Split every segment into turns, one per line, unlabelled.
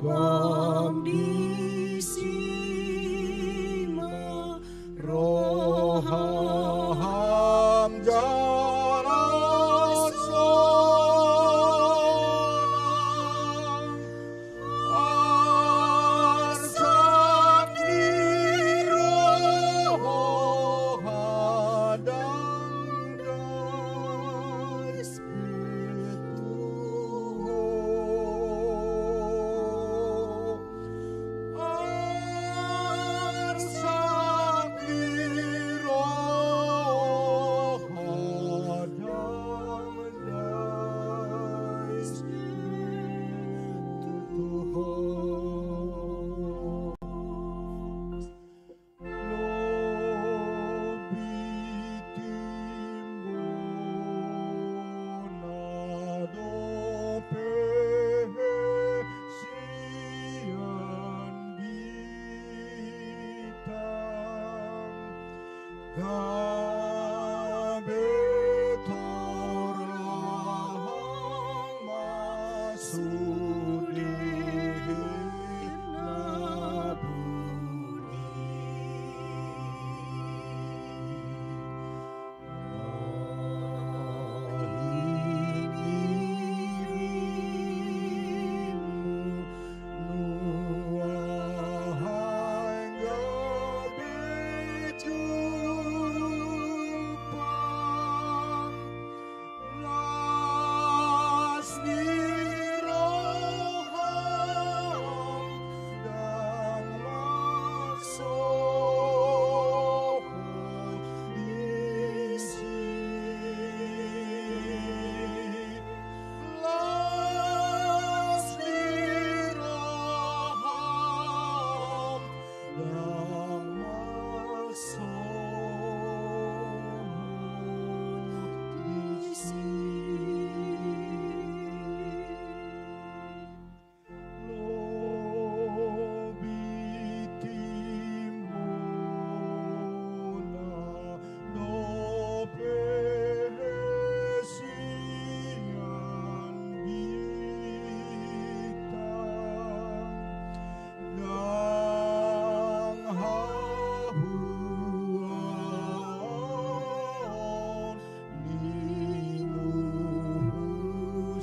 Sabam disima roham jalan sonang arsan di roh hadang guys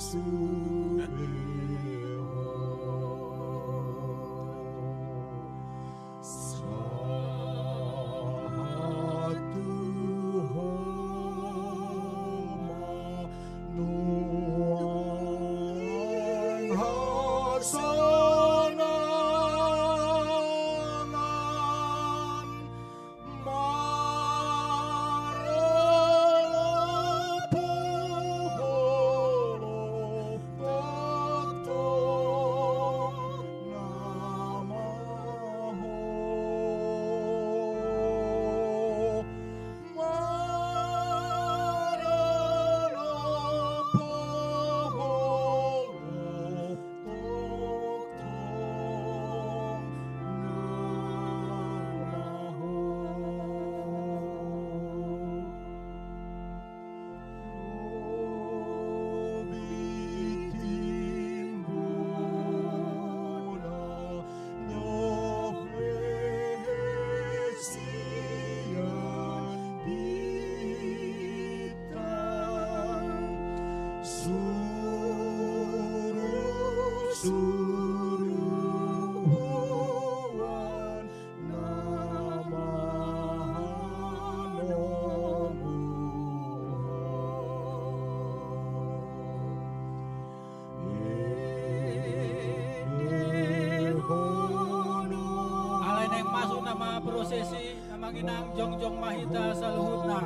suruhan nama
Alay neng masuk nama prosesi nama ginang jongjong mahita saluhutna.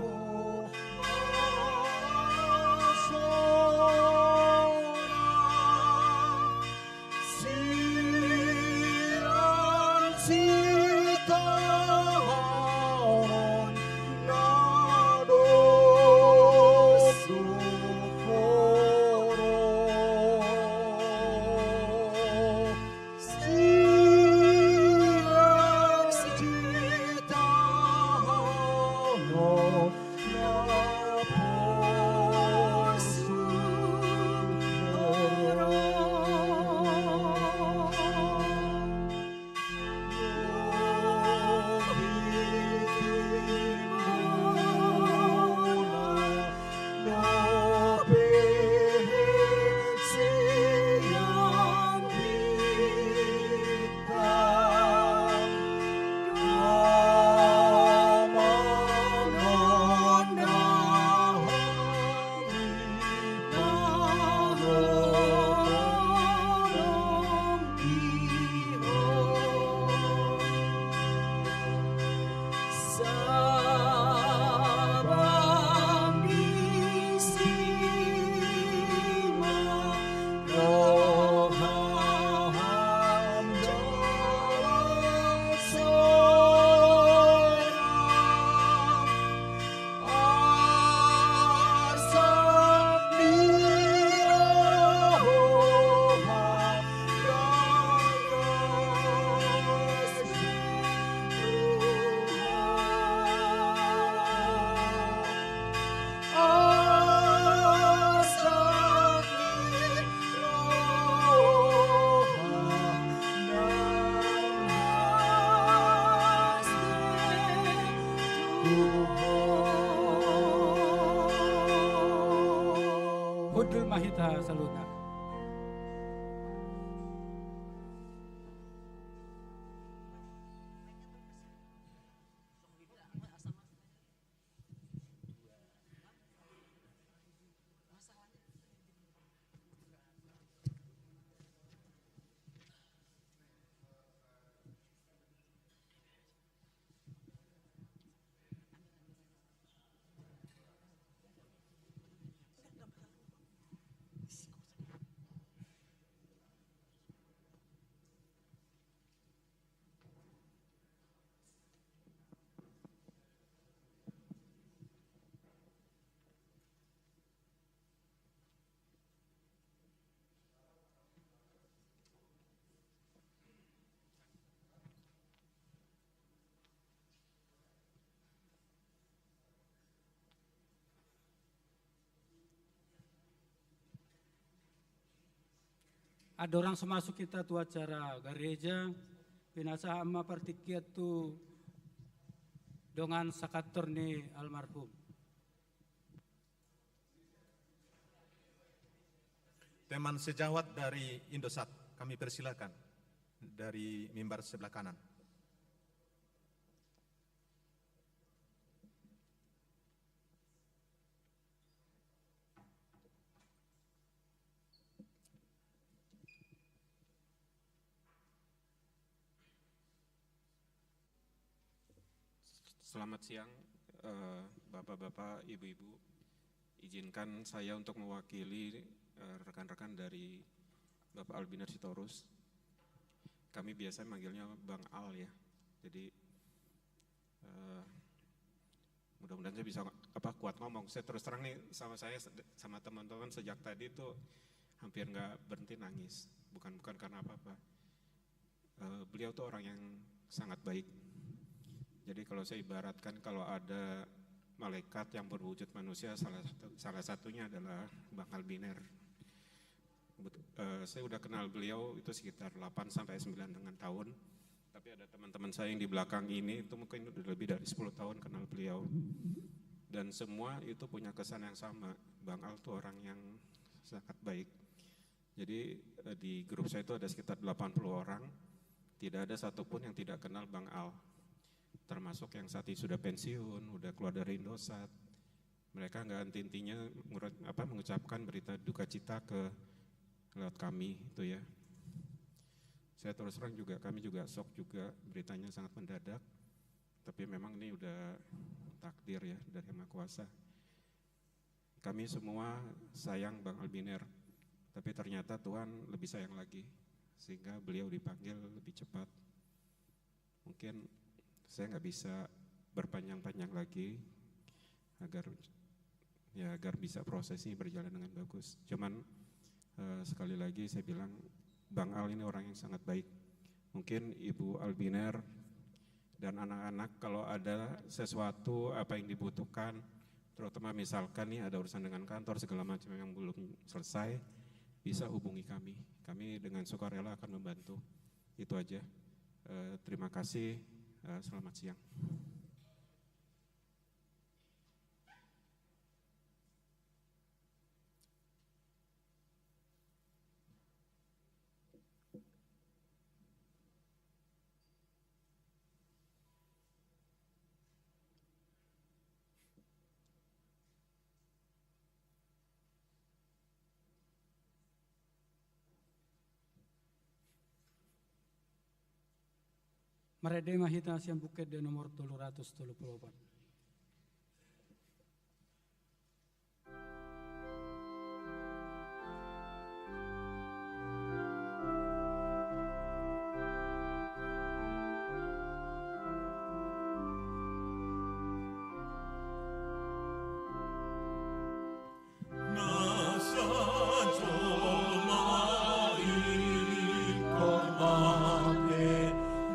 Budul Mahita Saluna. Ada orang semasuk kita tu acara gereja, pinasa amma partikiat tu dengan sakator ni almarhum.
Teman sejawat dari Indosat, kami persilakan dari mimbar sebelah kanan.
Selamat siang, Bapak-bapak, Ibu-ibu. Izinkan saya untuk mewakili rekan-rekan dari Bapak Albiner Sitorus. Kami biasa manggilnya Bang Al ya. Jadi mudah-mudahan saya bisa kuat ngomong. Saya terus terang nih sama teman-teman sejak tadi tuh hampir nggak berhenti nangis. Bukan karena apa-apa. Beliau tuh orang yang sangat baik. Jadi kalau saya ibaratkan kalau ada malaikat yang berwujud manusia, salah satunya adalah Bang Albiner. Saya udah kenal beliau itu sekitar 8-9 tahun. Tapi ada teman-teman saya yang di belakang ini itu mungkin udah lebih dari 10 tahun kenal beliau. Dan semua itu punya kesan yang sama. Bang Al tuh orang yang sangat baik. Jadi di grup saya itu ada sekitar 80 orang. Tidak ada satupun yang tidak kenal Bang Al. Termasuk yang saat ini sudah pensiun, udah keluar dari Indosat. Mereka nggak henti-hentinya mengucapkan berita duka cita lewat kami itu ya. Saya terus terang juga, kami juga shock juga, beritanya sangat mendadak. Tapi memang ini udah takdir ya dari Yang Maha Kuasa. Kami semua sayang Bang Albiner, tapi ternyata Tuhan lebih sayang lagi. Sehingga beliau dipanggil lebih cepat. Mungkin saya nggak bisa berpanjang-panjang lagi agar bisa proses ini berjalan dengan bagus. Cuman sekali lagi saya bilang Bang Al ini orang yang sangat baik. Mungkin Ibu Albiner dan anak-anak kalau ada sesuatu apa yang dibutuhkan, terutama misalkan nih ada urusan dengan kantor segala macam yang belum selesai, bisa hubungi kami. Kami dengan sukarela akan membantu. Itu aja. Terima kasih. Selamat siang.
Marede Mahita Siang Bukit de nomor 334.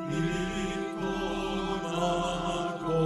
Nikon ako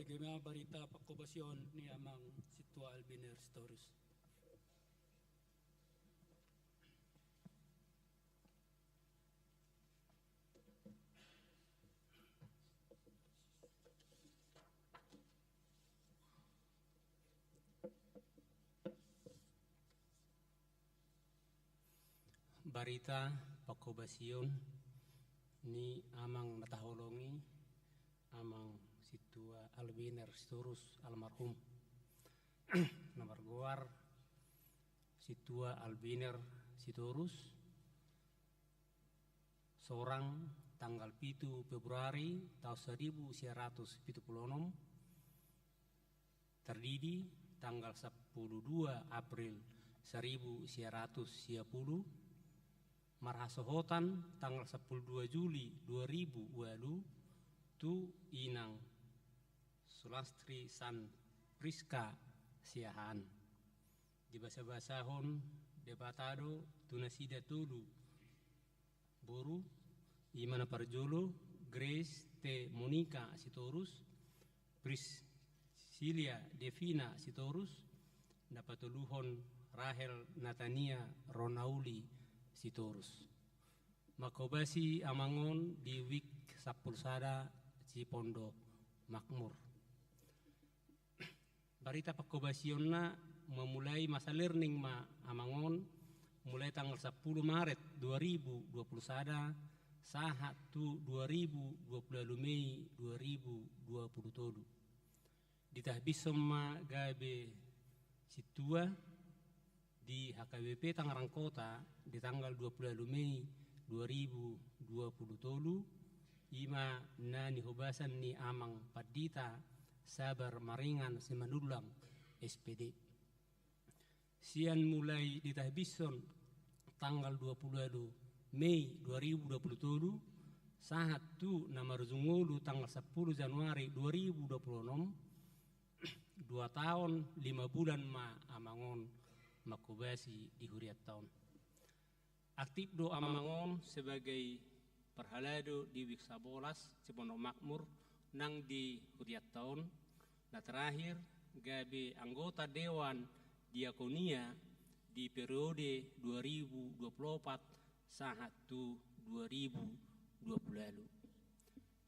Bagaimana berita pagkobasyon ni amang Situa Albiner Stories. Berita pagkobasyon ni amang natahulungi amang Situa Albiner Stories almarhum. Nomor guar Situa Albiner Sitorus seorang tanggal 7 Februari tahun 1976 terdidi tanggal 12 April 1910 marhasohotan tanggal 12 Juli 2000 tu inang Sulastri San Priska Siahan di basa-basahon debatado tunasida tulu boru imana parjolo Grace T. Monica Sitorus Priscilia Devina Sitorus dapatuluhon Rahel Natania Ronauli Sitorus makobasi amangon di wik Sapulsada Cipondo Makmur. Berita pagkobasyon memulai masa learning amangon mulai tanggal 10 Maret 2021 sahat tu 2020 Mei 2020 ditahbis sama gabe Situa di HKBP Tangerang Kota di tanggal 20 Mei 2020 ima nani hobasan ni amang padita sabar maringan simanulang SPD. Sian mulai ditahbison tanggal 20 Mei 2027 saat tu nama Rezungulu tanggal 10 Januari 2026 2 tahun 5 bulan amangon makubasi di huriat tahun. Aktif do amangon sebagai perhalado di Wiksa Bolas Cipondo Makmur nang di huriat tahun. Nah terakhir gabe anggota Dewan Diakonia di periode 2024 saat tu 2020 lalu.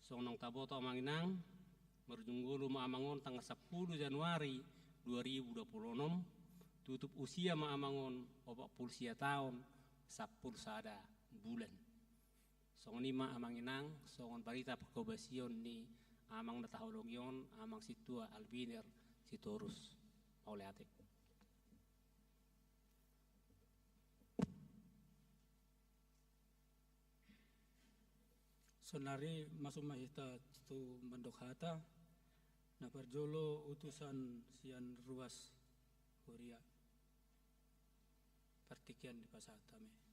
Sonong taboto amanginang merjunggulu maamangon tanggal 10 Januari 2026 tutup usia maamangon 40 tahun 10 sada bulan. Songon lima amanginang songon berita pagkobasyon ni amang natahulongyon amang Situa Albiner Sitorus Pauleatek.
Sonari masuk mahita tu mendokhata na perjolo utusan sian ruas Korea partikian di pasatame.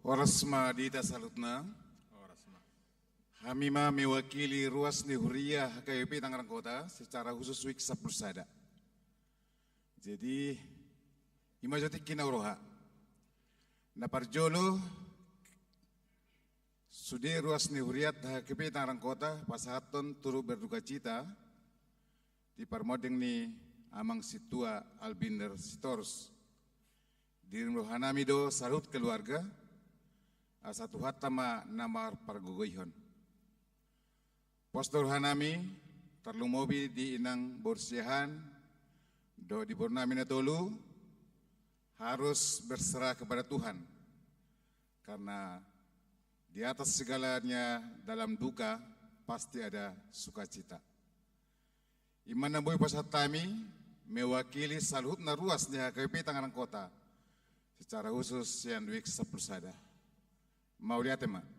Orasma dita salutna.
Orasma.
Hamima mewakili ruas Nihuriah HKBP Tangerang Kota secara khusus Wik Sapulsada. Jadi, ima joti kinauroha. Naparjolo Sudi ruas Nihuriat HKBP Tangerang Kota pasahaton turu berduka cita di parmodeng ni amang situa Albinder Sitorus. Di Rohanami do sarut keluarga satu hatama namar pargogoihon. Postor Hanami terlumobi di inang borsiahan do di Bornami Natolu harus berserah kepada Tuhan karena di atas segalanya dalam duka pasti ada sukacita. Iman Namboy Pasatami mewakili saluhutna ruasnya HKBP Tangerang Kota secara khusus Sian Wik Sapulsada. Mau lihat ya, Mak?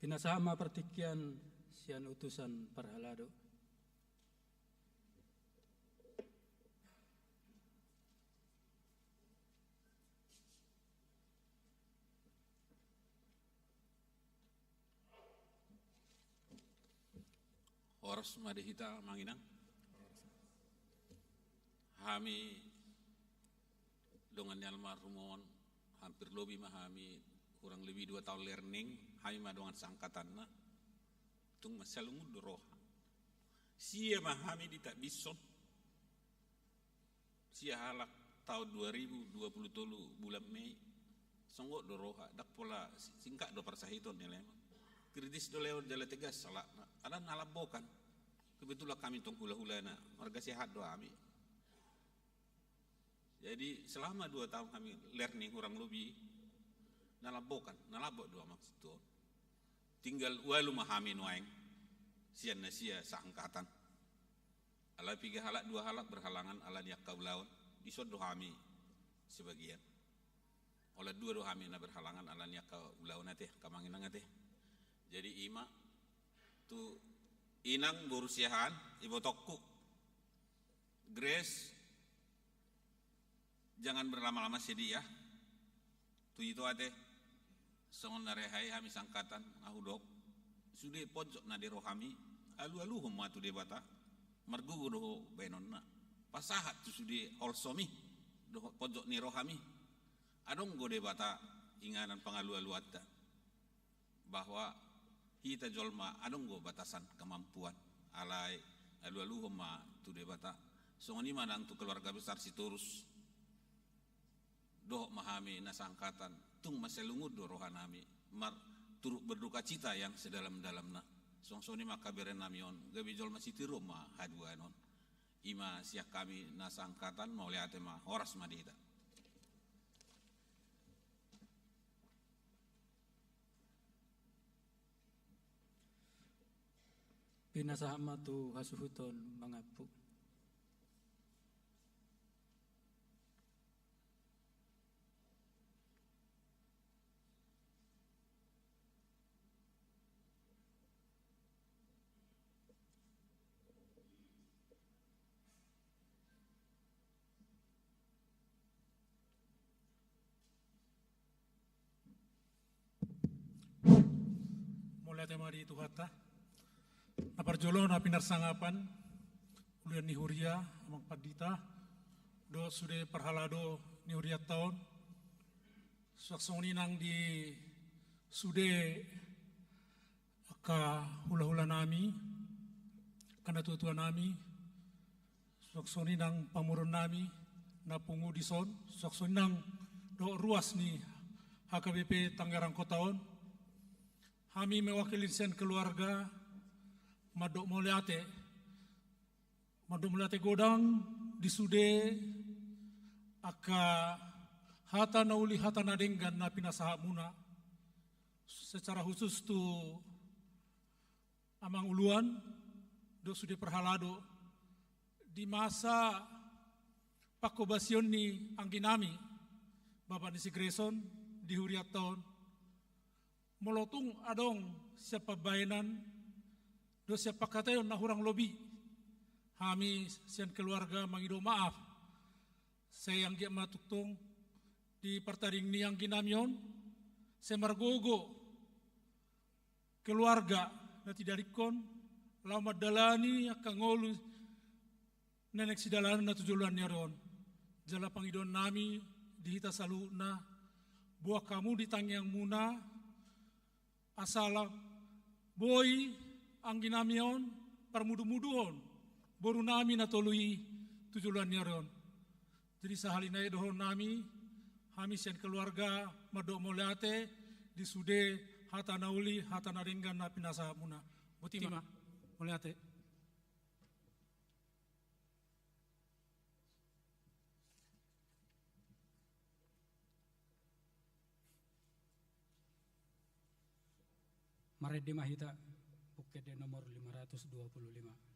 Pinasama pertikian sian utusan parhalado.
Horas madehita manginang. Hami dengan almarhumon hampir lebih mahami kurang lebih 2 tahun learning kami madongan sangkatan na tung masalungun doroha sia mahami di tak bison sia halak tahun 2023 bulan Mei songo doroha dak pola singkat do persahiton nilai kritis do lewat jalan tegas salah ada nalabokan kebetulan kami tong hula-hula na marga sehat do kami. Jadi selama 2 tahun kami learning kurang lebih nalabok dua maksud itu. Tinggal walu mahami nuaing sian nasia seangkatan. Ala 3 halak 2 halak berhalangan ala niak kaulaun isod dohami sebagian. Oleh 2 dohami na berhalangan ala niak kaulaun teh kamanginang teh. Jadi ima tu inang borusiahan ibotokku. Grace jangan berlama-lama sedih ya. Tu itu ate songon narehai kami sangkatan ahudok sudah pojok na di rohami alu-alu huma tu debata margu do benonna pasahat tu sudah olsomi do pojok ni rohami adong go debata inganan pangalu-alu atta bahwa kita jolma adong go batasan kemampuan alai alu-alu huma tu debata songon ni manang tu keluarga besar Sitorus doh mahami nasangkatan tung maselungud do rohanami mar turut berduka cita yang sedalam-dalamna songsoni maka beren namion gabi jol masih tiru ma haduanon ima siak kami nasangkatan mau lihat ma horas madita
Pinasama tu hasuhuton mangapu.
Mulai temari itu kata, naparjolo na pinarsangapan, ulian Nihuria, amang padita, do sudah perhalado Nihuria tahun, saksoninang di sudah ka hula-hula nami, kana tutuan nami, saksoninang pamurun nami, na pungudison, saksoninang do ruas ni HKBP Tangerang Kotaon. Kami mewakili sen keluarga Madok Moleate Godang di Sude aka hata na uli hata na denggan na pinasaha muna secara khusus tu amang uluan do Sude perhalado di masa pakobasion ni angginami Bapak Nisi Greson di huriat tahun molotung adong siapa bayanan do siapa katayon na hurang lobi kami sian keluarga mangido maaf saya yang giat matutong di pertanding niang kinamion, saya margogo keluarga na tidarikon, lama dalani akan ngolu nenek sidalan na tujulan niya ron. Jala pangidon nami dihita salu na buah kamu di tangyang muna asala boy ang ginamion parmudu-muduhon boru nami natului tujulan niya ron. Jadi sahalinay dohon nami hamisian keluarga madok moleate di sude hata nauli hata naringgan na pinasa muna. Butima moleate.
Marede Mahita, Bukit nomor 525.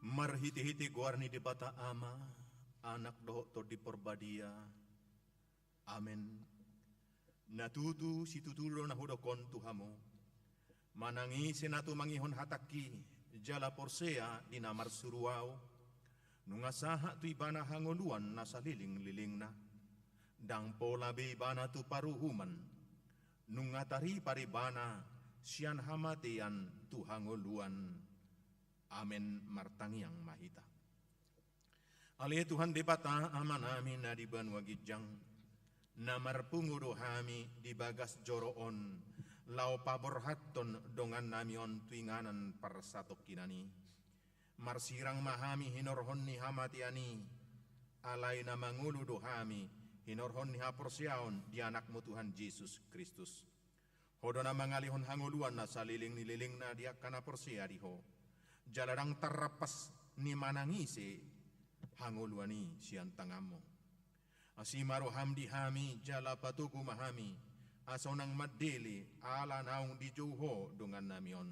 Marhiti-hiti guarni di bata ama, anak doh to di porbadia. Amen. Natutu si tutulo na hudokon tuhamo. Manangi senatu mangihon hataki, jala porsea di namar suruaw. Nungasaha tu ibana hangoluan na saliling-liling na. Dang pola be ibana tu paruhuman. Nungatari paribana sian hamatian tu hangoluan. Amen martangiang mahita. Ali Tuhan di bata aman amin na di banwa gijang. Namar pungudo hami di bagas joroon. Lau pabor hatton dongan namion tuinganan parsatok kinani. Marsirang mahami hinorhon ni hamatiani. Alay na manguludo hami hinorhon ni haporsiaon di anakmu Tuhan Yesus Kristus. Hodo na mangalihon hanguluan na saliling-nililing na di akana porsia diho. Jalarang terlepas ni manangisi hanguluani sian tangamo. Asimaro hamdi hami jala patuku mahami asonang madeli ala naung di jauho dengan namion.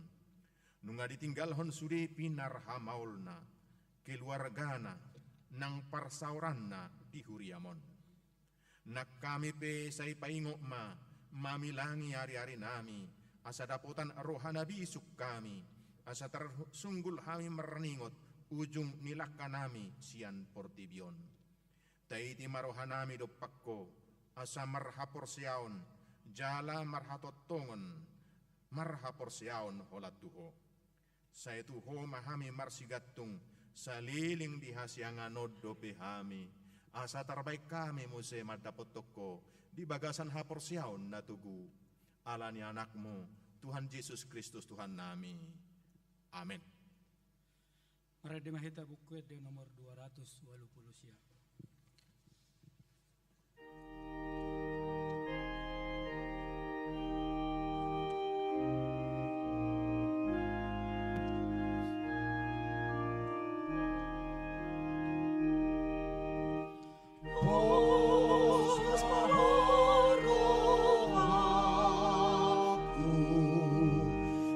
Nunga ditinggalhon sudi pinar hamaulna keluargana nang parsauranna di huriamon. Nak kami pe say paingok mamilangi hari-hari nami asa daputan rohana bisuk kami. Asa tersunggul kami mereningot ujung nilaka nami sian portibion. Taiti marohanami do pakko asa marhaporsiaon jala marhatotongon marhaporsiaon holat tuho. Sa tuho mahami marsigatung saliling dihasianganod do pehami asa terbaik kami muse madapot toko di bagasan haporsiaon na tugu alani anakmu Tuhan Yesus Kristus Tuhan nami. Amin.
Marede Mahita Bukit nomor 280 sia.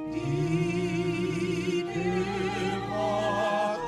Di depan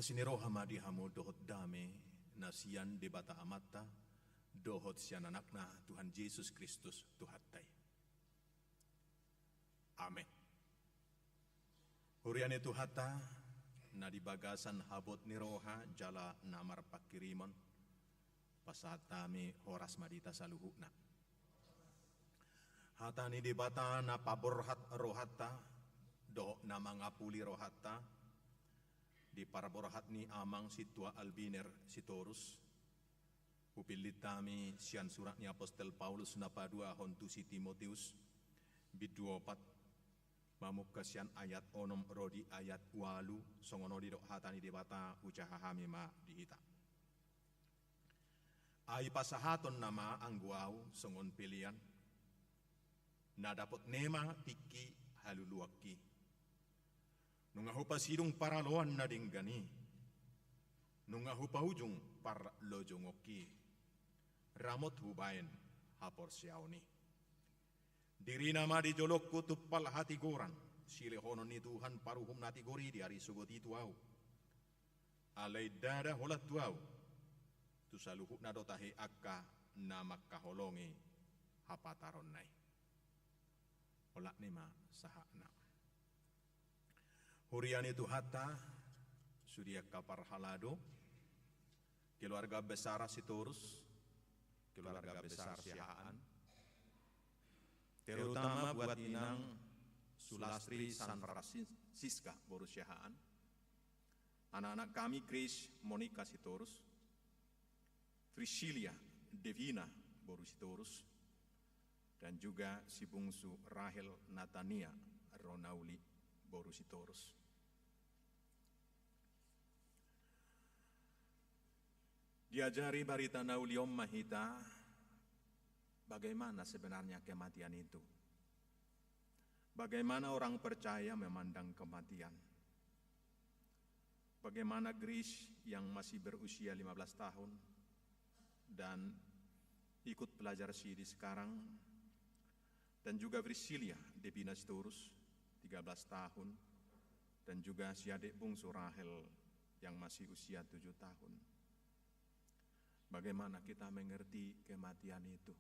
Asiniro hamadi hamu dohot dame nasian debata amatta dohot sian anakna Tuhan Yesus Kristus Tuhattai. Amin. Huriane Tuhata na di bagasan habot ni roha jala namar pakirimon pasatami horas madita saluhukna. Hatani debata na paborhat rohata do na mangapuli rohata di paraborhat ni amang situa albiner sitorus upilitami sian surat ni Apostel Paulus na padua hontu si Timotius biduopat mamuk kasian ayat onom rodi ayat walu songono di dok hatani debata ucahahami ma dihita ai pasahaton nama angguau songon pilihan na dapot nema tiki haluluaki nunga hupa sidung para loan na dinggani nunga hupa ujung para lojongoki ramot hubain hapor siauni diri nama di jolok kutupal hati goran sile honon ni Tuhan paruhum nati gori di hari sugoti tuau alai dada holat tuau tu saluhuk nado tahe akka nama kaholongi hapataron nai olak nema sahakna Huriani Tuhata Surya Kapar Halado keluarga besar Sitorus keluarga besar Sihaan terutama buat Inang Sulastri San Francisca Boru Sihaan anak-anak kami Chris Monica Sitorus Priscilia Devina Boru Sitorus dan juga si bungsu Rahel Natania Ronauli Boru Sitorus. Diajari Barita Nauliom Mahita bagaimana sebenarnya kematian itu. Bagaimana orang percaya memandang kematian. Bagaimana Grace yang masih berusia 15 tahun dan ikut pelajar sidi sekarang dan juga Priscilia Devina Sitorus 13 tahun dan juga si adik bungsu Rahel yang masih usia 7 tahun. Bagaimana kita mengerti kematian itu?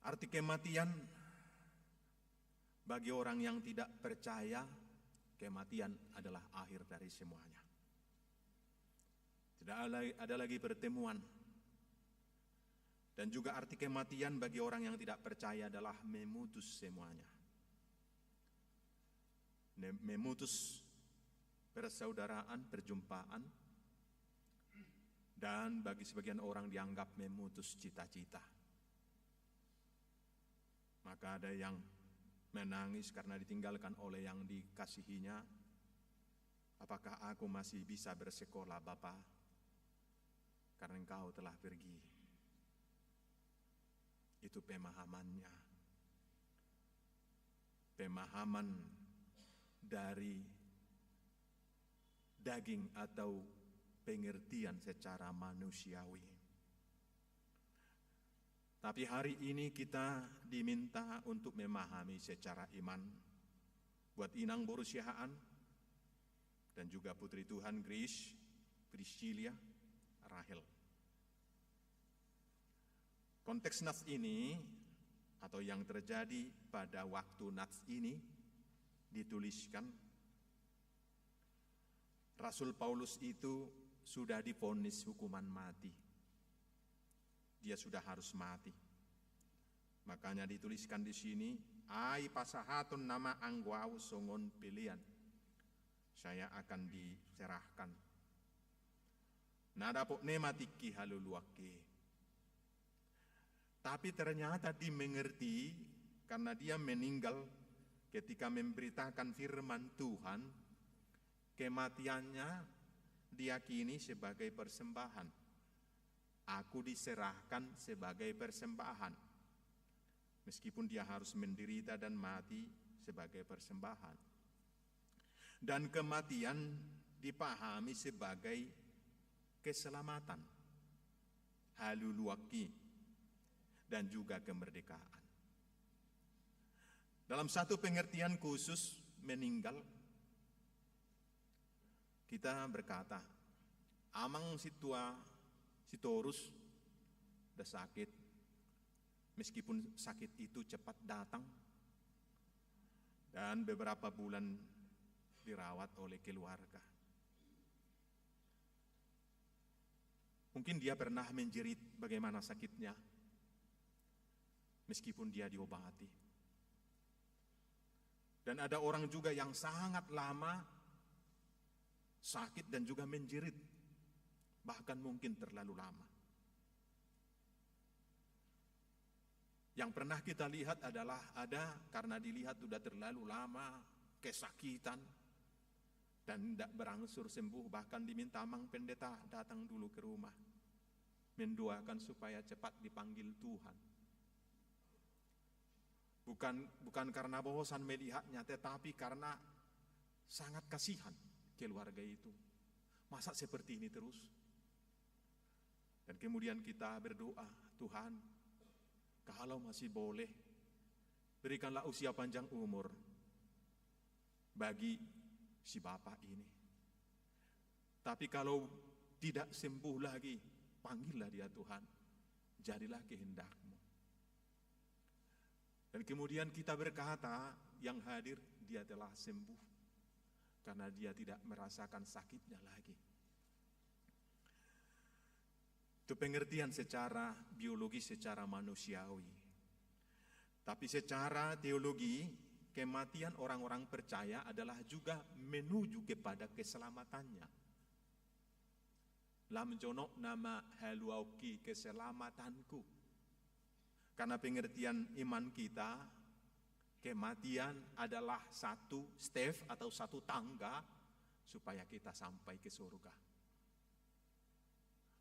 Arti kematian bagi orang yang tidak percaya, kematian adalah akhir dari semuanya. Tidak ada lagi pertemuan. Dan juga arti kematian bagi orang yang tidak percaya adalah memutus semuanya. Memutus persaudaraan, perjumpaan, dan bagi sebagian orang dianggap memutus cita-cita. Maka ada yang menangis karena ditinggalkan oleh yang dikasihinya. Apakah aku masih bisa bersekolah, Bapa? Karena engkau telah pergi. Itu pemahamannya. Pemahaman dari daging atau pengertian secara manusiawi. Tapi hari ini kita diminta untuk memahami secara iman buat inang berusiaan dan juga putri Tuhan Grace, Priscilia, Rahel. Konteks nats ini atau yang terjadi pada waktu nats ini dituliskan Rasul Paulus itu sudah divonis hukuman mati. Dia sudah harus mati. Makanya dituliskan di sini, ai pasahatun nama anggwau songon pilihan. Saya akan diserahkan. Nada pokne matiki haluluake. Tapi ternyata dimengerti karena dia meninggal ketika memberitakan firman Tuhan, kematiannya diyakini sebagai persembahan. Aku diserahkan sebagai persembahan. Meskipun dia harus menderita dan mati sebagai persembahan. Dan kematian dipahami sebagai keselamatan, haluluaki, dan juga kemerdekaan. Dalam satu pengertian khusus meninggal, kita berkata, amang sitorus udah sakit, meskipun sakit itu cepat datang dan beberapa bulan dirawat oleh keluarga. Mungkin dia pernah menjerit bagaimana sakitnya, meskipun dia diobati. Dan ada orang juga yang sangat lama sakit dan juga menjerit, bahkan mungkin terlalu lama. Yang pernah kita lihat adalah ada karena dilihat sudah terlalu lama, kesakitan, dan tidak berangsur sembuh, bahkan diminta mang pendeta datang dulu ke rumah, mendoakan supaya cepat dipanggil Tuhan. Bukan karena bosan melihatnya, tetapi karena sangat kasihan keluarga itu. Masa seperti ini terus? Dan kemudian kita berdoa, Tuhan, kalau masih boleh, berikanlah usia panjang umur bagi si bapak ini. Tapi kalau tidak sembuh lagi, panggillah dia Tuhan, jadilah kehendak-Mu. Dan kemudian kita berkata, yang hadir dia telah sembuh, karena dia tidak merasakan sakitnya lagi. Itu pengertian secara biologi, secara manusiawi. Tapi secara teologi, kematian orang-orang percaya adalah juga menuju kepada keselamatannya. Lam jonok nama haluauki, keselamatanku. Karena pengertian iman kita, kematian adalah satu step atau satu tangga supaya kita sampai ke surga.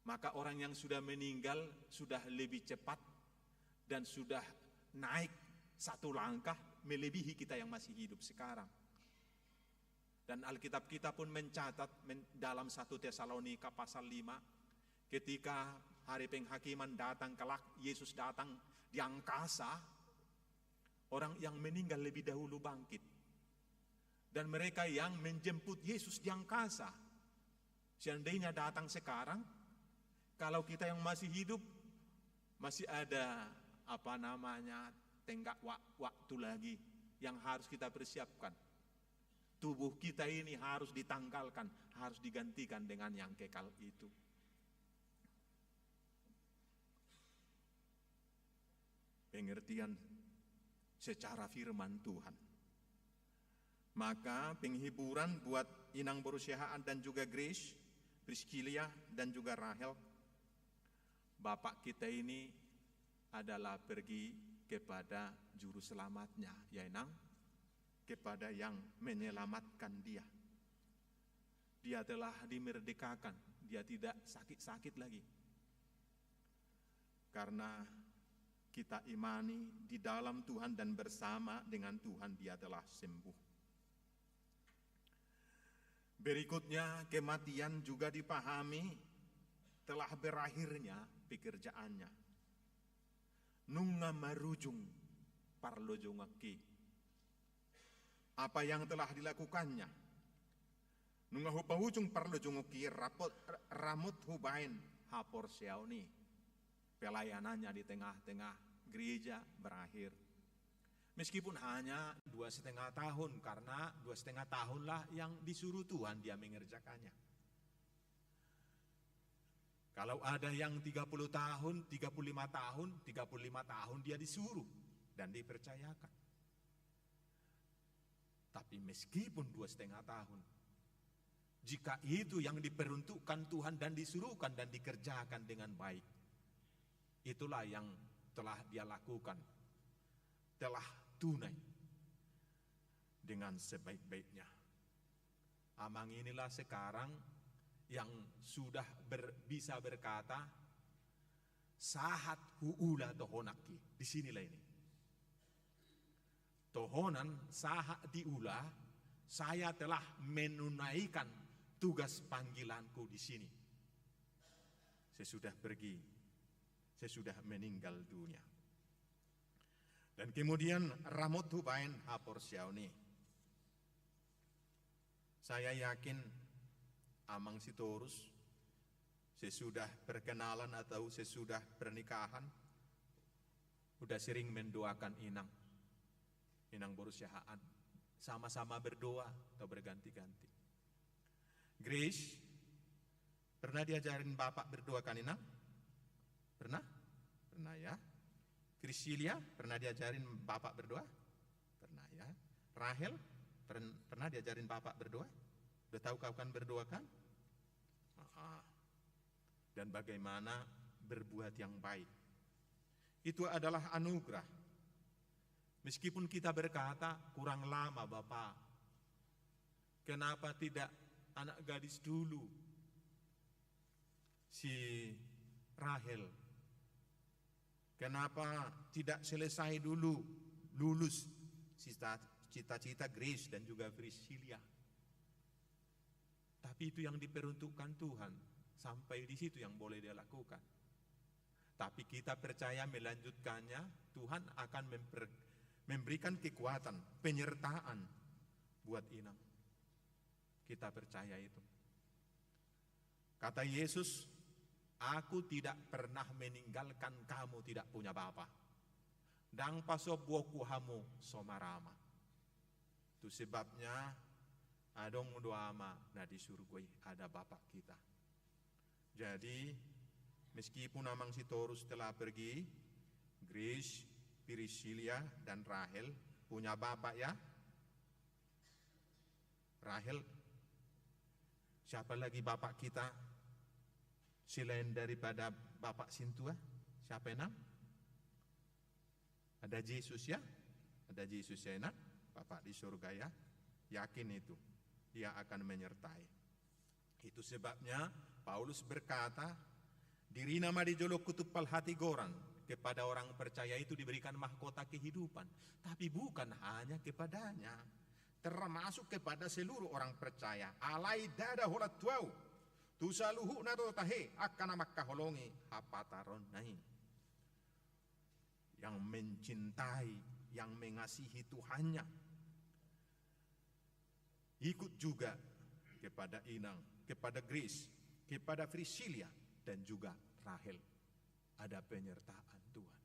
Maka orang yang sudah meninggal sudah lebih cepat dan sudah naik satu langkah melebihi kita yang masih hidup sekarang. Dan Alkitab kita pun mencatat dalam 1 Tesalonika pasal 5, ketika hari penghakiman datang kelak, Yesus datang di angkasa, orang yang meninggal lebih dahulu bangkit. Dan mereka yang menjemput Yesus di angkasa, seandainya datang sekarang, kalau kita yang masih hidup, masih ada tenggak waktu lagi yang harus kita persiapkan. Tubuh kita ini harus ditanggalkan, harus digantikan dengan yang kekal itu. Pengertian secara firman Tuhan. Maka penghiburan buat inang berusiaan dan juga Grace, Priscilia dan juga Rahel, bapak kita ini adalah pergi kepada juru selamatnya, ya inang, kepada yang menyelamatkan dia. Dia telah dimerdekakan, dia tidak sakit-sakit lagi. Karena kita imani di dalam Tuhan dan bersama dengan Tuhan dia telah sembuh. Berikutnya, kematian juga dipahami telah berakhirnya pekerjaannya. nunga marujung parlojongaki. Apa yang telah dilakukannya, nunga hupahujung parlojongaki ramut hubain hapor siauni. Pelayanannya di tengah-tengah gereja berakhir. Meskipun hanya 2,5 tahun, karena 2,5 tahunlah yang disuruh Tuhan dia mengerjakannya. Kalau ada yang 30 tahun, 35 tahun, 35 tahun dia disuruh dan dipercayakan. Tapi meskipun 2,5 tahun, jika itu yang diperuntukkan Tuhan dan disuruhkan dan dikerjakan dengan baik, itulah yang telah dia lakukan, telah tunai dengan sebaik-baiknya. Amang inilah sekarang yang sudah bisa berkata, sahat huula tohonaki. Di sinilah ini. Tohonan sahat diula, saya telah menunaikan tugas panggilanku di sini. Sesudah pergi, sesudah meninggal dunia. Dan kemudian ramot hubain hapor siauni. Saya yakin Amang Sitorus sesudah perkenalan atau sesudah pernikahan udah sering mendoakan Inang Borusyahaan, sama-sama berdoa atau berganti-ganti. Grace, pernah diajarin Bapak berdoa kan Inang? Pernah? Pernah ya. Priscilia, pernah diajarin Bapak berdoa? Pernah ya. Rahel, pernah diajarin Bapak berdoa? Udah tahu kau kan berdoa kan? Dan bagaimana berbuat yang baik. Itu adalah anugerah. Meskipun kita berkata kurang lama Bapak, kenapa tidak anak gadis dulu si Rahel? Kenapa tidak selesai dulu lulus cita-cita Grace dan juga Priscilia? Tapi itu yang diperuntukkan Tuhan, sampai di situ yang boleh dia lakukan. Tapi kita percaya melanjutkannya, Tuhan akan memberikan kekuatan, penyertaan buat Inang. Kita percaya itu. Kata Yesus, aku tidak pernah meninggalkan kamu tidak punya bapa. Dang pasobuoku hamu somarama. Itu sebabnya adong doama nah di surga ada bapak kita. Jadi meskipun Amang Sitorus telah pergi, Grace, Priscilia dan Rahel punya bapak ya. Rahel, siapa lagi bapak kita selain daripada Bapak Sintua? Siapa yang? Ada Yesus ya? Ada Yesus ya enak? Bapak di surga ya? Yakin itu, dia akan menyertai. Itu sebabnya Paulus berkata, diri nama dijolok kutupal hati goran, kepada orang percaya itu diberikan mahkota kehidupan. Tapi bukan hanya kepadanya, termasuk kepada seluruh orang percaya. Alai dada holat tuau, tusaluhu nato tahe akan makkaholongi hapataron nain. Yang mencintai, yang mengasihi Tuhannya, ikut juga kepada Inang, kepada Grace, kepada Priscilia dan juga Rahel. Ada penyertaan Tuhan.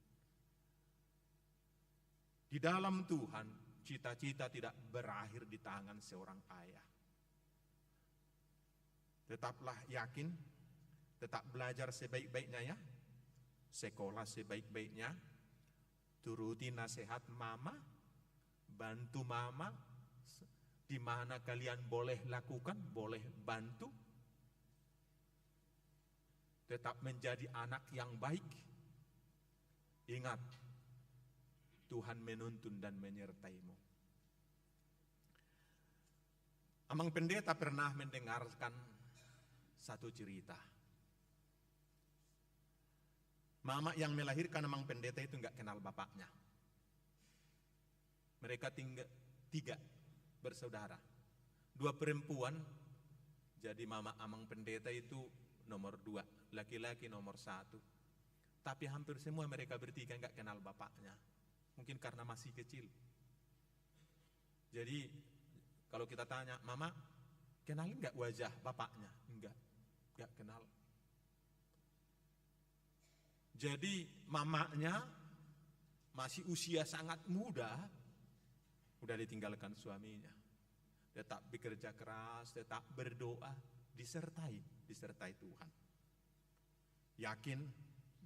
Di dalam Tuhan, cita-cita tidak berakhir di tangan seorang ayah. Tetaplah yakin, tetap belajar sebaik-baiknya ya, sekolah sebaik-baiknya, turuti nasihat mama, bantu mama, di mana kalian boleh lakukan, boleh bantu. Tetap menjadi anak yang baik. Ingat, Tuhan menuntun dan menyertaimu. Amang Pendeta pernah mendengarkan satu cerita. Mama yang melahirkan Amang Pendeta itu enggak kenal bapaknya. Mereka tiga bersaudara. 2 perempuan, jadi Mama Amang Pendeta itu nomor 2, laki-laki nomor 1. Tapi hampir semua mereka bertiga nggak kenal bapaknya. Mungkin karena masih kecil. Jadi kalau kita tanya, Mama, kenalin nggak wajah bapaknya? Nggak kenal. Jadi mamanya masih usia sangat muda, udah ditinggalkan suaminya. Tetap bekerja keras, tetap berdoa, disertai Tuhan. Yakin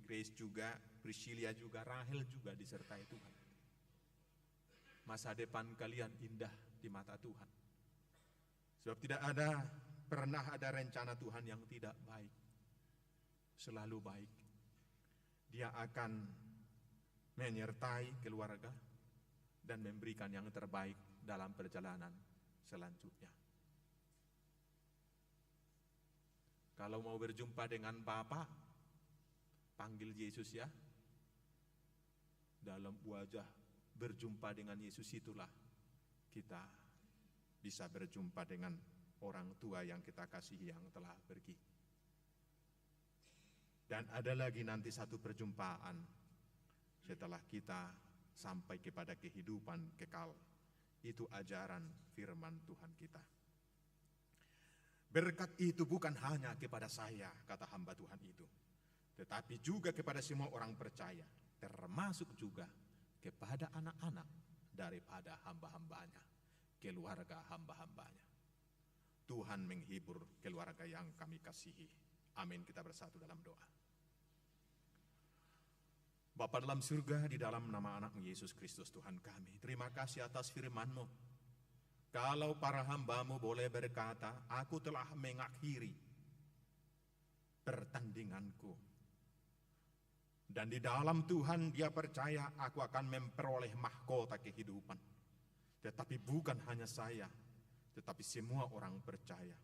Grace juga, Priscilia juga, Rahel juga disertai Tuhan. Masa depan kalian indah di mata Tuhan. Sebab tidak pernah ada rencana Tuhan yang tidak baik. Selalu baik. Dia akan menyertai keluarga dan memberikan yang terbaik dalam perjalanan selanjutnya. Kalau mau berjumpa dengan Bapa, panggil Yesus ya. Dalam wajah berjumpa dengan Yesus itulah kita bisa berjumpa dengan orang tua yang kita kasihi yang telah pergi. Dan ada lagi nanti satu perjumpaan setelah kita sampai kepada kehidupan kekal. Itu ajaran firman Tuhan kita. Berkat itu bukan hanya kepada saya, kata hamba Tuhan itu, tetapi juga kepada semua orang percaya, termasuk juga kepada anak-anak daripada hamba-hambanya, keluarga hamba-hambanya. Tuhan menghibur keluarga yang kami kasihi. Amin, kita bersatu dalam doa. Bapa dalam surga, di dalam nama anak-Mu Yesus Kristus Tuhan kami, terima kasih atas firman-Mu. Kalau para hamba-Mu boleh berkata, aku telah mengakhiri pertandinganku. Dan di dalam Tuhan dia percaya aku akan memperoleh mahkota kehidupan. Tetapi bukan hanya saya, tetapi semua orang percaya.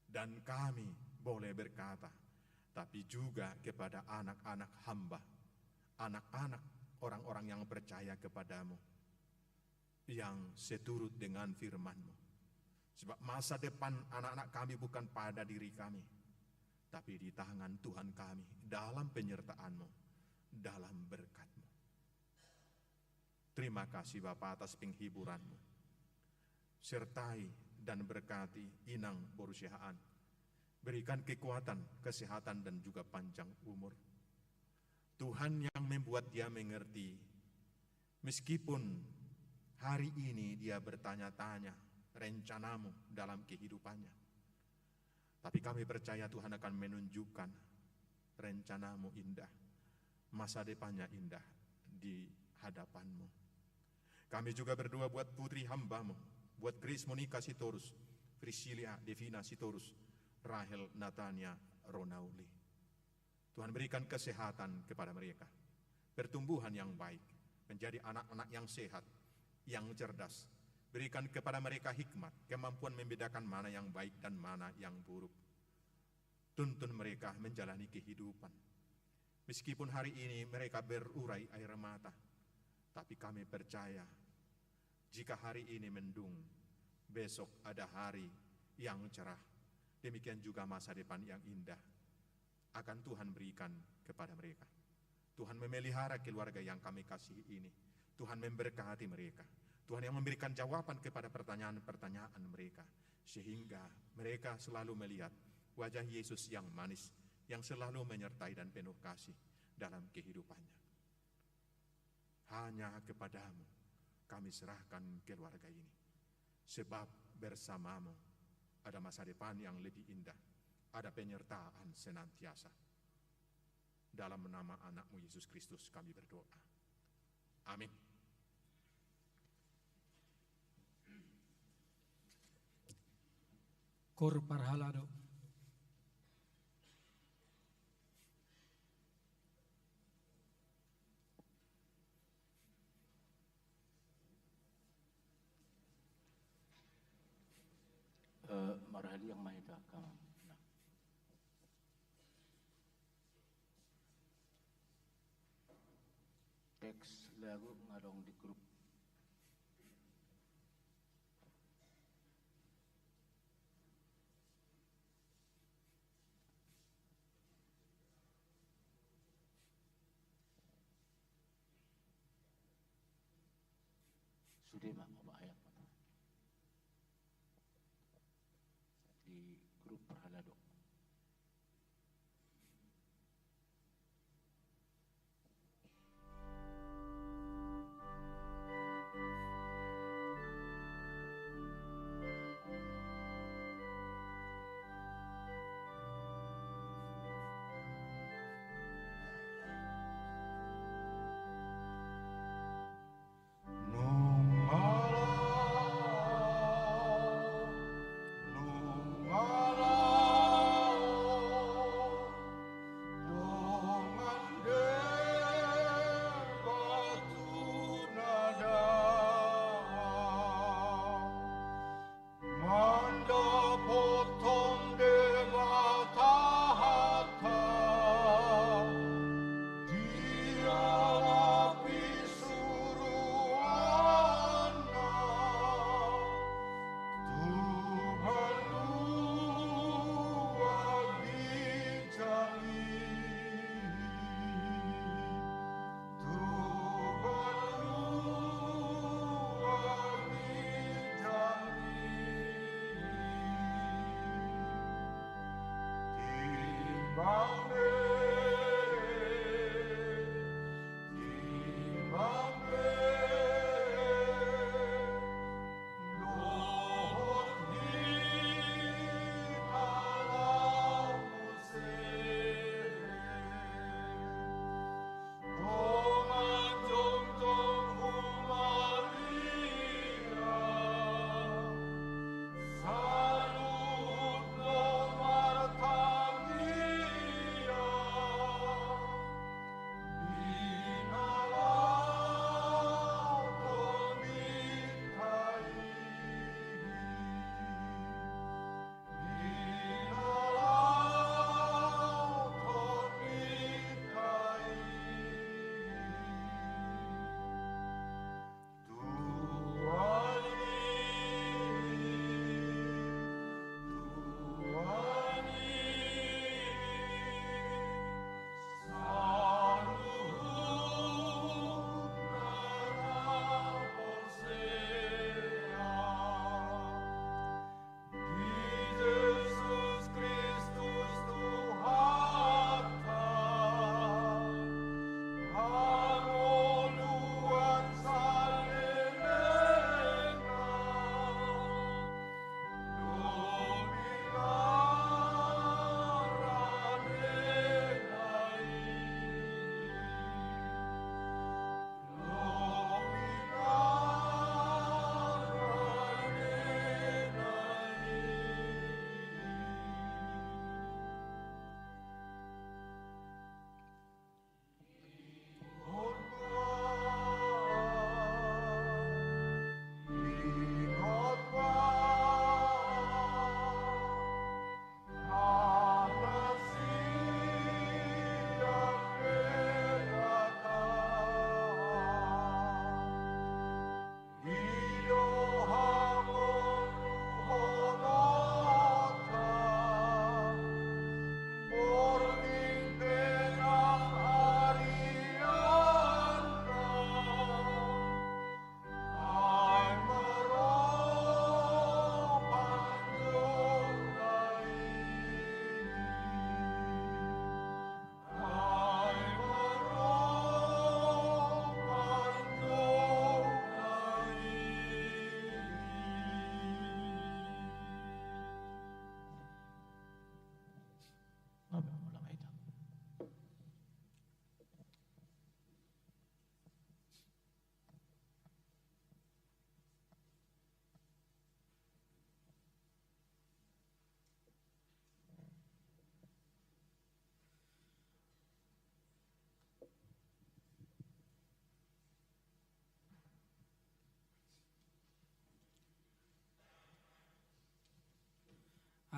Dan kami boleh berkata, tapi juga kepada anak-anak hamba, anak-anak orang-orang yang percaya kepadamu, yang seturut dengan firman-Mu. Sebab masa depan anak-anak kami bukan pada diri kami, tapi di tangan Tuhan kami, dalam penyertaan-Mu, dalam berkat-Mu. Terima kasih Bapa atas penghiburan-Mu. Sertai dan berkati inang perusahaan. Berikan kekuatan, kesehatan dan juga panjang umur. Tuhan yang membuat dia mengerti, meskipun hari ini dia bertanya-tanya rencana-Mu dalam kehidupannya. Tapi kami percaya Tuhan akan menunjukkan rencana-Mu indah, masa depannya indah di hadapan-Mu. Kami juga berdoa buat putri hamba-Mu, buat Grace Monica Sitorus, Priscilia Devina Sitorus, Rahel Natania Ronauli. Tuhan berikan kesehatan kepada mereka, pertumbuhan yang baik, menjadi anak-anak yang sehat, yang cerdas. Berikan kepada mereka hikmat, kemampuan membedakan mana yang baik dan mana yang buruk. Tuntun mereka menjalani kehidupan. Meskipun hari ini mereka berurai air mata, tapi kami percaya jika hari ini mendung, besok ada hari yang cerah. Demikian juga masa depan yang indah akan Tuhan berikan kepada mereka. Tuhan memelihara keluarga yang kami kasihi ini. Tuhan memberkati mereka. Tuhan yang memberikan jawaban kepada pertanyaan-pertanyaan mereka, sehingga mereka selalu melihat wajah Yesus yang manis, yang selalu menyertai dan penuh kasih dalam kehidupannya. Hanya kepadamu kami serahkan keluarga ini, sebab bersamamu ada masa depan yang lebih indah, ada penyertaan senantiasa. Dalam nama anak-Mu Yesus Kristus kami berdoa. Amin.
Kor parhalado.
Marhali yang maeda kang. Teks lagu ngadong di grup. today ma ko bahaya mata di grup Perhalado.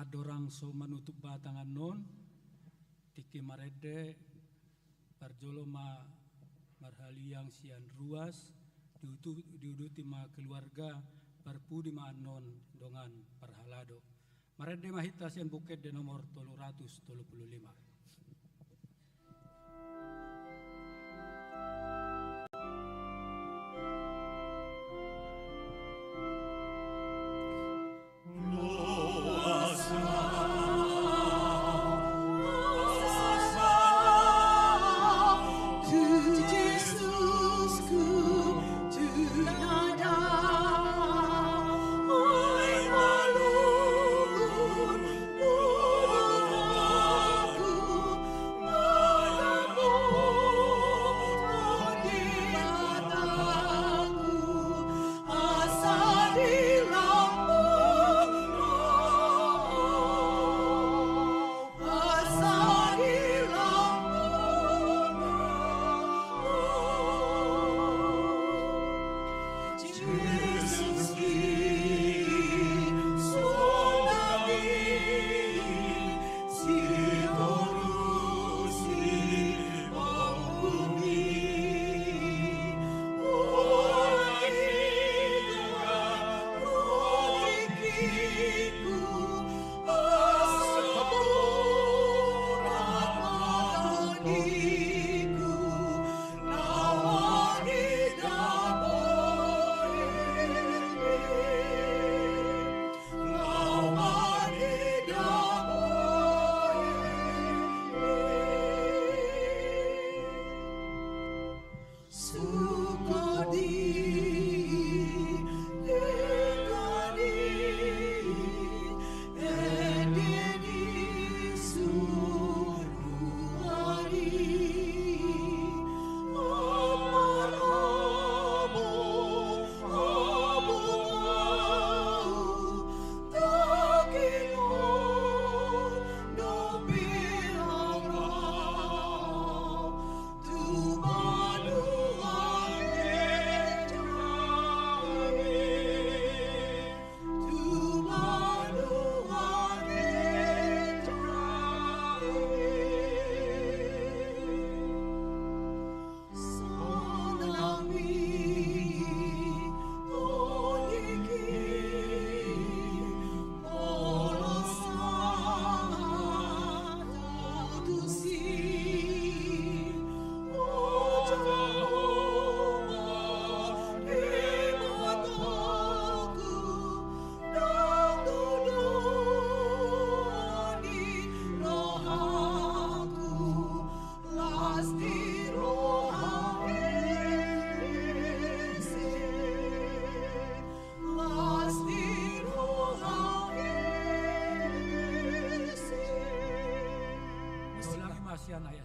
Adorang so menutup batangan non tiki marede parjolo ma marhaliang sian ruas diuduti ma keluarga perpudi ma non dongan Perhalado marede mahita sian buket de nomor 335.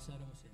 Sada Musia.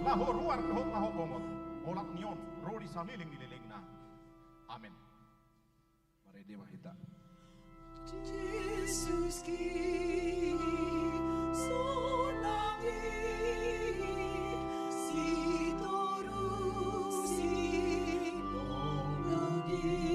Laho ruar dohok laho bomot. Olak nion, rodi saliling dililingna. Amin.
Mari dia mahita.
Jesus ki sonangi si toru si nonagi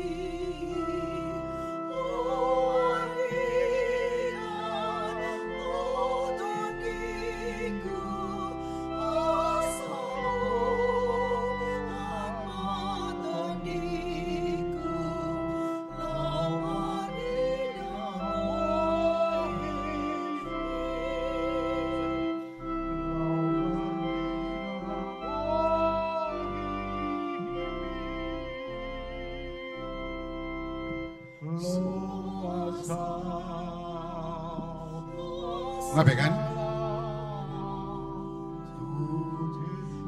Ngapain kan?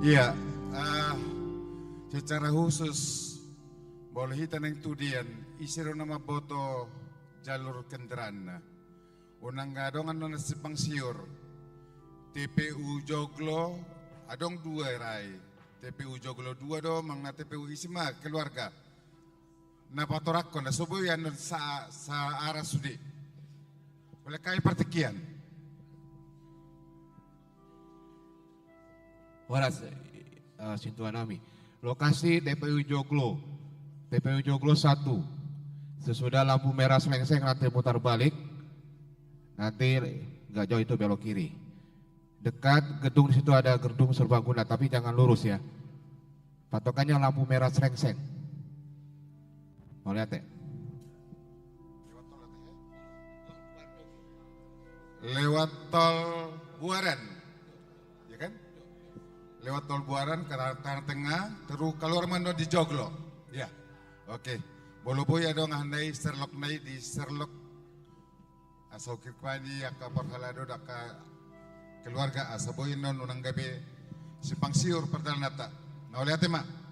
Iya, secara khusus boleh hitan yang tudian isiro nama boto jalur kendaraan. Unang gadongan nona sepang siur TPU Joglo adong dua rai TPU Joglo dua do mangna TPU Isima keluarga. Na patorakko na subuyan sa arah sudi. Boleh kai pertikian.
Waras Sintuanami. Lokasi TPU Joglo 1. Sesudah lampu merah selengseng nanti putar balik. Nanti nggak jauh itu belok kiri. Dekat gedung di situ ada gedung serbaguna, tapi jangan lurus ya. Patokannya lampu merah selengseng. Mau lihat ya?
Lewat tol Buaran, ya kan? Lewat tol Buaran ke arah tengah, terus keluar mano di Joglo. Ya, oke. Bolobo ya dong handai serlok nai di serlok asal kirkwani aka parhalado daka keluarga asaboy non unang gabi si pangsiur perdal nata. Nah, lihat mak.